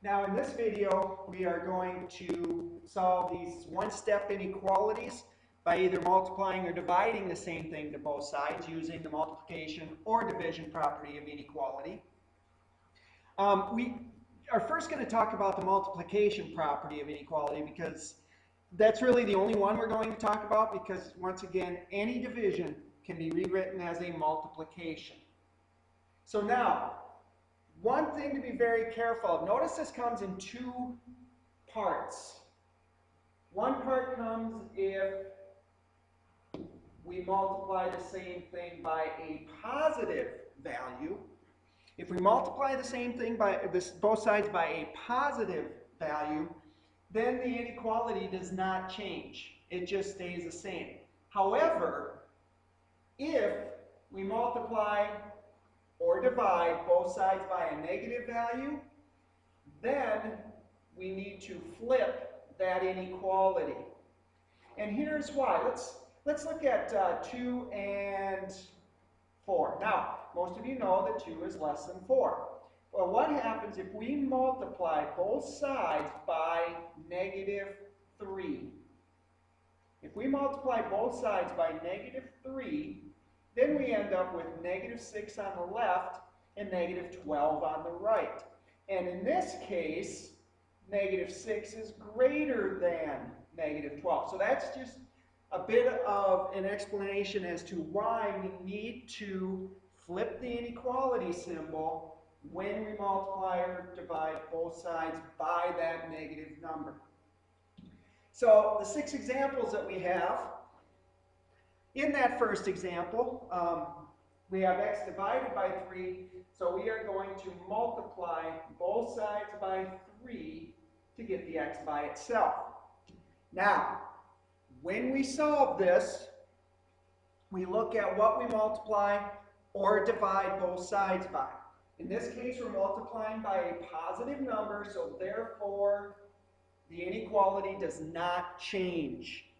Now in this video, we are going to solve these one-step inequalities by either multiplying or dividing the same thing to both sides using the multiplication or division property of inequality. We are first going to talk about the multiplication property of inequality because that's really the only one we're going to talk about, because once again, any division can be rewritten as a multiplication. So now, one thing to be very careful of, notice this comes in two parts. One part comes if we multiply the same thing by a positive value. If we multiply the same thing by both sides by a positive value, then the inequality does not change. It just stays the same. However, if we multiply or divide both sides by a negative value, then we need to flip that inequality. And here's why. Let's look at 2 and 4. Now, most of you know that 2 is less than 4. Well, what happens if we multiply both sides by -3? If we multiply both sides by -3, then we end up with -6 on the left and -12 on the right. And in this case, -6 is greater than -12. So that's just a bit of an explanation as to why we need to flip the inequality symbol when we multiply or divide both sides by that negative number. So the 6 examples that we have, in that first example, we have x divided by 3, so we are going to multiply both sides by 3 to get the x by itself. Now, when we solve this, we look at what we multiply or divide both sides by. In this case, we're multiplying by a positive number, so therefore the inequality does not change.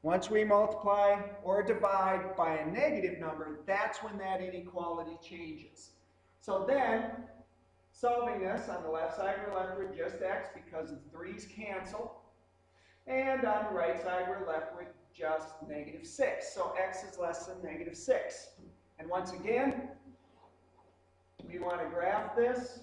Once we multiply or divide by a negative number, that's when that inequality changes. So then, solving this, on the left side we're left with just x because the 3's cancel. And on the right side we're left with just -6. So x is less than -6. And once again, we want to graph this,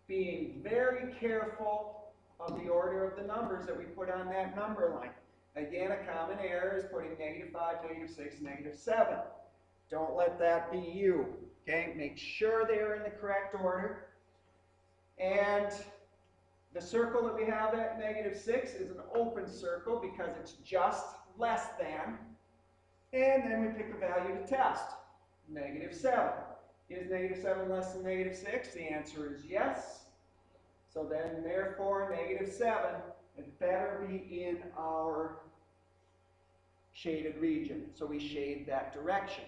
being very careful of the order of the numbers that we put on that number line. Again, a common error is putting -5, -6, -7. Don't let that be you. Okay, make sure they are in the correct order. And the circle that we have at -6 is an open circle because it's just less than. And then we pick a value to test. -7. Is -7 less than -6? The answer is yes. So then, therefore, -7, it better be in our shaded region. So we shade that direction.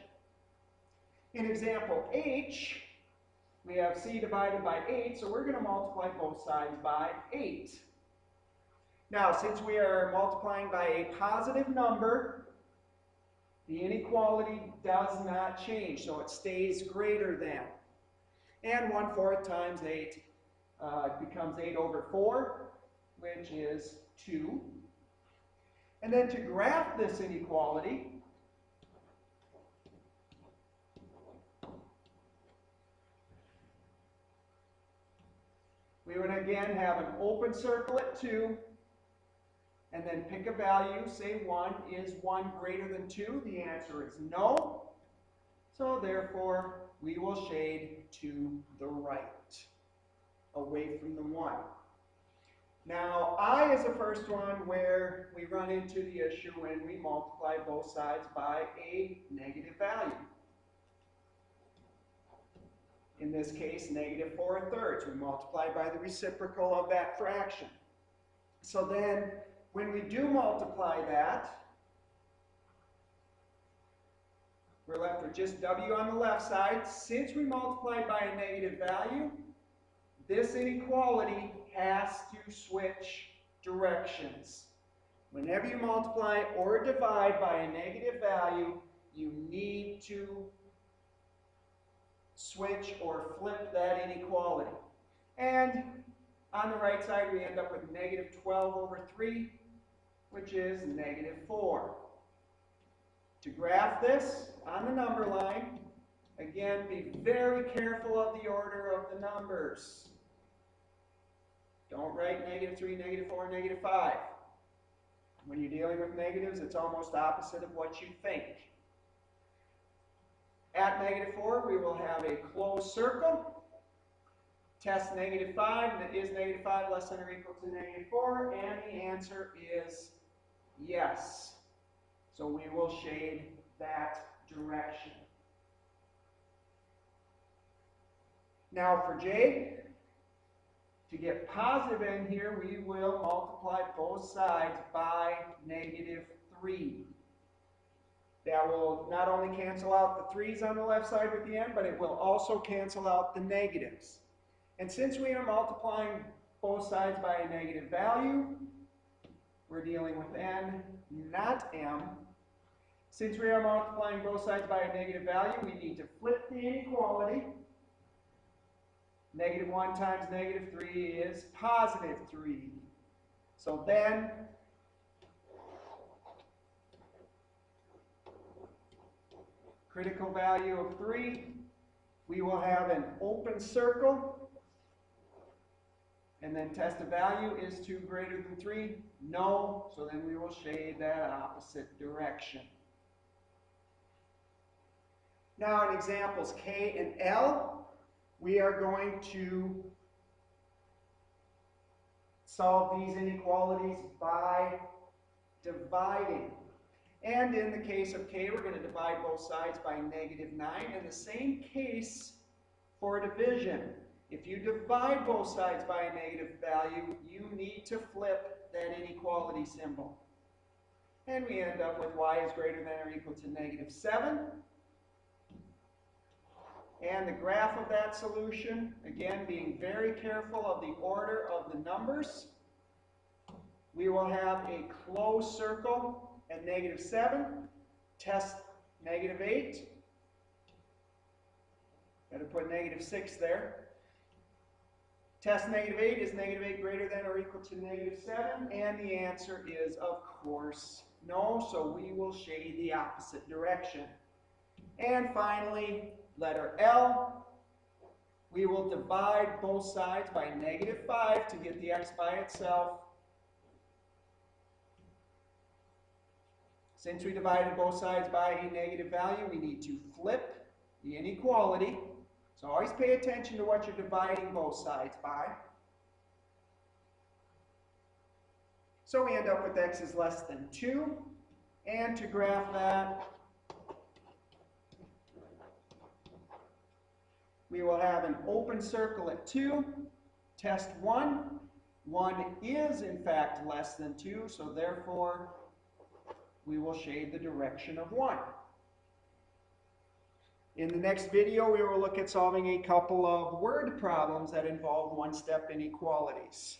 In example H, we have c divided by 8, so we're going to multiply both sides by 8. Now, since we are multiplying by a positive number, the inequality does not change, so it stays greater than. And 1/4 times 8 becomes 8/4, which is 2. And then to graph this inequality, we would again have an open circle at 2, and then pick a value, say 1. Is 1 greater than 2? The answer is no. So therefore, we will shade to the right, away from the 1. Now, I is the first one where we run into the issue when we multiply both sides by a negative value. In this case, -4/3. We multiply by the reciprocal of that fraction. So then, when we do multiply that, we're left with just w on the left side. Since we multiplied by a negative value, this inequality has to switch directions. Whenever you multiply or divide by a negative value, you need to switch or flip that inequality. And On the right side, we end up with negative 12 over 3, which is negative 4. To graph this on the number line, again, be very careful of the order of the numbers. Don't write negative 3, negative 4, negative 5. When you're dealing with negatives, it's almost opposite of what you think. At negative 4, we will have a closed circle. Test negative 5, and is negative 5 less than or equal to negative 4? And the answer is yes. So we will shade that direction. Now for J, to get positive in here, we will multiply both sides by negative 3. That will not only cancel out the 3's on the left side with the n, but it will also cancel out the negatives. And since we are multiplying both sides by a negative value, we're dealing with n, not m. Since we are multiplying both sides by a negative value, we need to flip the inequality. Negative 1 times negative 3 is positive 3. So then, critical value of 3, we will have an open circle, and then test of value is 2 greater than 3? No, so then we will shade that opposite direction. Now in examples K and L, we are going to solve these inequalities by dividing. And in the case of K, we're going to divide both sides by negative 9. In the same case for division, if you divide both sides by a negative value, you need to flip that inequality symbol. And we end up with y is greater than or equal to negative 7. And the graph of that solution, again, being very careful of the order of the numbers, we will have a closed circle at negative 7, test negative 8. Got to put negative 6 there. Test negative 8, is negative 8 greater than or equal to negative 7? And the answer is, of course, no, so we will shade the opposite direction. And finally, letter L, we will divide both sides by negative 5 to get the x by itself. Since we divided both sides by a negative value, we need to flip the inequality. So always pay attention to what you're dividing both sides by. So we end up with x is less than 2. And to graph that, we will have an open circle at 2. Test 1. 1 is, in fact, less than 2, so therefore, we will shade the direction of 1. In the next video, we will look at solving a couple of word problems that involve one-step inequalities.